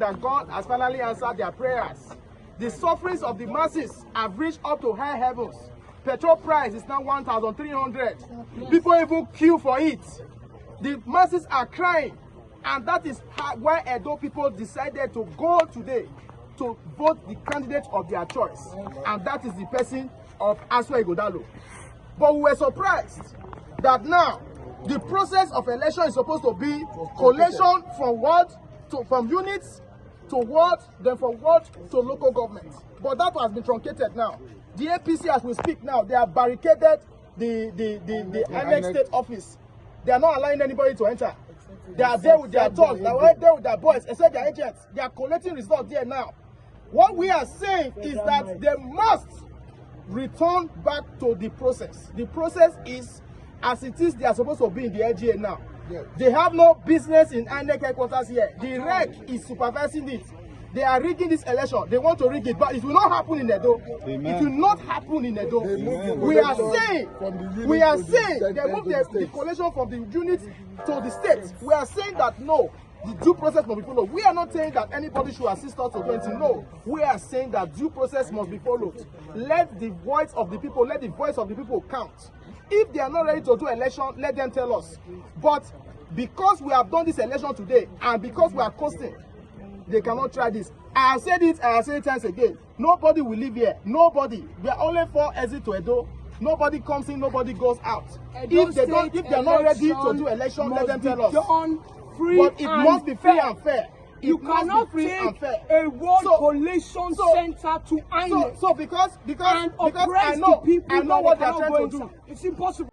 that God has finally answered their prayers. The sufferings of the masses have reached up to high heavens. Petrol price is now 1,300. People even queue for it. The masses are crying. And that is why Edo people decided to go today to vote the candidate of their choice. And that is the person of Okpebholo. But we were surprised that now the process of election is supposed to be collation from ward to from units to ward, then from ward to local government. But that has been truncated now. The APC, as we speak now, they have barricaded the INEC state office. They are not allowing anybody to enter. They are there with their thugs, they are there with their boys, except their agents. They are collecting results there now. What we are saying is that they must return back to the process. The process is as it is. They are supposed to be in the LGA now. They have no business in INEC headquarters here. The REC is supervising it. They are rigging this election. They want to rig it, but it will not happen in Edo. Amen. It will not happen in Edo. We are saying they move the collation from the units to the states. We are saying that no, the due process must be followed. We are not saying that anybody should assist us to 20. No, we are saying that due process must be followed. Let the voice of the people count. If they are not ready to do election, let them tell us. But because we have done this election today and because we are coasting, they cannot try this. I have said it times again. Nobody will live here. Nobody. We are only 4 exits to Edo. Nobody comes in, nobody goes out. If they are not ready to do election, let them tell us. But it must be free and fair. You cannot take a world collation center to INEC because I know what they are trying to do. It's impossible.